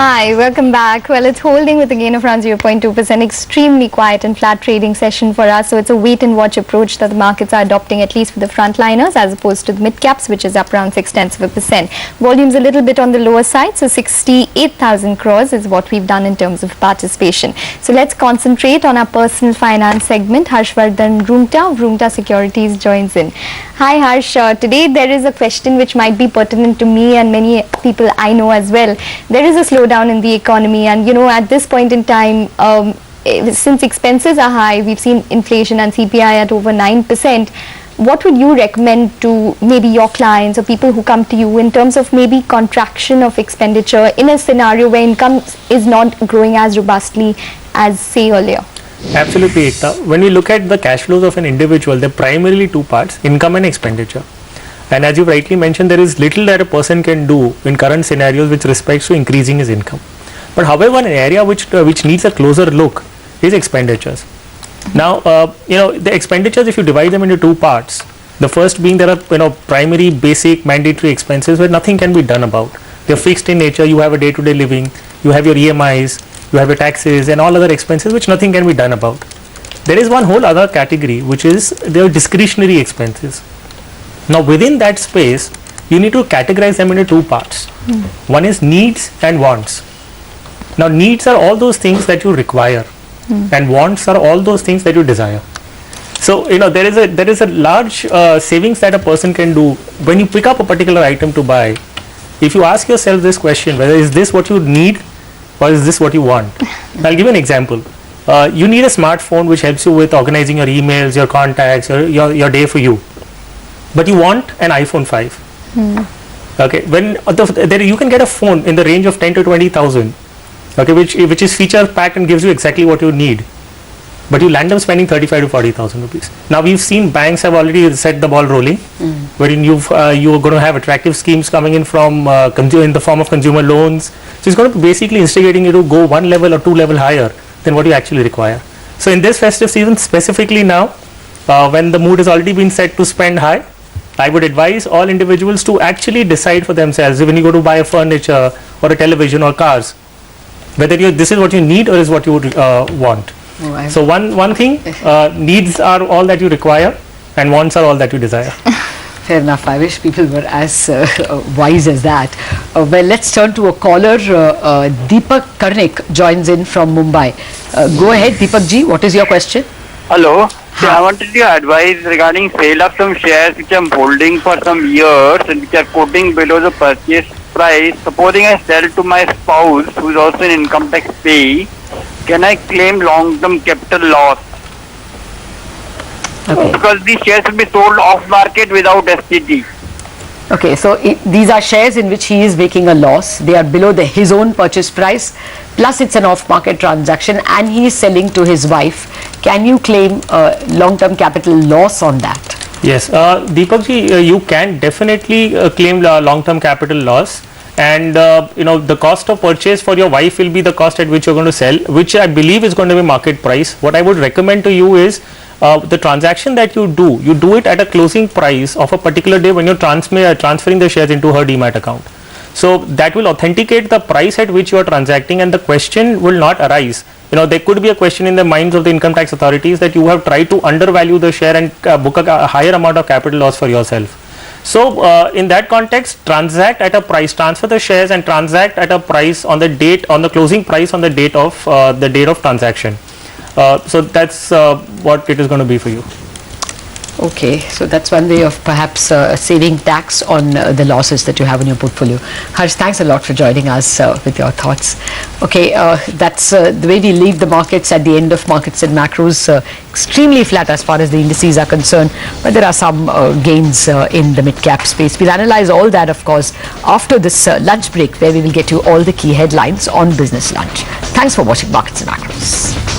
Hi, welcome back. Well, it's holding with a gain of around 0.2%, extremely quiet and flat trading session for us. So it's a wait and watch approach that the markets are adopting, at least for the frontliners, as opposed to the mid caps, which is up around 0.6%. Volume's a little bit on the lower side, so 68,000 crores is what we've done in terms of participation. So let's concentrate on our personal finance segment. Harshvardhan Roongta of Roongta Securities joins in. Hi Harsh, today there is a question which might be pertinent to me and many people I know as well. There is a slowdown in the economy, and at this point in time, since expenses are high, we've seen inflation and CPI at over 9%. What would you recommend to maybe your clients or people who come to you in terms of maybe contraction of expenditure in a scenario where income is not growing as robustly as, say, earlier? Absolutely, Ekta. When we look at the cash flows of an individual, they're primarily two parts: income and expenditure. And as you rightly mentioned, there is little that a person can do in current scenarios with respect to increasing his income. But however, an area which needs a closer look is expenditures. Now, the expenditures, if you divide them into two parts, the first being there are primary, basic, mandatory expenses where nothing can be done about. They're fixed in nature. You have a day-to-day living. You have your EMIs. You have your taxes and all other expenses which nothing can be done about. There is one whole other category which is their discretionary expenses. Now within that space, you need to categorize them into two parts. One is needs and wants. Now needs are all those things that you require, and wants are all those things that you desire. So there is a large savings that a person can do when you pick up a particular item to buy. If you ask yourself this question, whether is this what you need or is this what you want? I'll give you an example. You need a smartphone which helps you with organizing your emails, your contacts, your day for you. But you want an iPhone 5. Okay, when you can get a phone in the range of 10 to 20,000, okay, which is feature packed and gives you exactly what you need. But you land up spending 35 to 40,000 rupees. Now we've seen banks have already set the ball rolling, wherein you're going to have attractive schemes coming in from in the form of consumer loans. So it's going to be basically instigating you to go one level or two level higher than what you actually require. So in this festive season, specifically now, when the mood has already been set to spend high, I would advise all individuals to actually decide for themselves when you go to buy a furniture or a television or cars, whether this is what you need or is what you would want. So one thing, needs are all that you require and wants are all that you desire. Fair enough. I wish people were as wise as that. Well, let's turn to a caller. Deepak Karnik joins in from Mumbai. Go ahead, Deepak ji. What is your question? Hello. So I wanted your advice regarding sale of some shares which I'm holding for some years and which are quoting below the purchase price. Supposing I sell to my spouse, who is also an income tax payee, can I claim long-term capital loss? Okay. Because these shares will be sold off market without STT. Okay, so these are shares in which he is making a loss. They are below his own purchase price, plus it's an off-market transaction, and he is selling to his wife. Can you claim long-term capital loss on that? Yes, Deepak ji, you can definitely claim long-term capital loss. And the cost of purchase for your wife will be the cost at which you're going to sell, which I believe is going to be market price. What I would recommend to you is the transaction that you do it at a closing price of a particular day when you're transferring the shares into her demat account. So that will authenticate the price at which you are transacting, and the question will not arise. There could be a question in the minds of the income tax authorities that you have tried to undervalue the share and book a higher amount of capital loss for yourself. So in that context, transact at a price, transfer the shares and transact at a price on the closing price on the date of transaction. So that's what it is going to be for you. Okay, so that's one way of perhaps saving tax on the losses that you have in your portfolio. Harsh, thanks a lot for joining us with your thoughts. Okay, that's the way we leave the markets at the end of Markets and Macros. Extremely flat as far as the indices are concerned, but there are some gains in the mid-cap space. We'll analyze all that, of course, after this lunch break, where we will get you all the key headlines on Business Lunch. Thanks for watching Markets and Macros.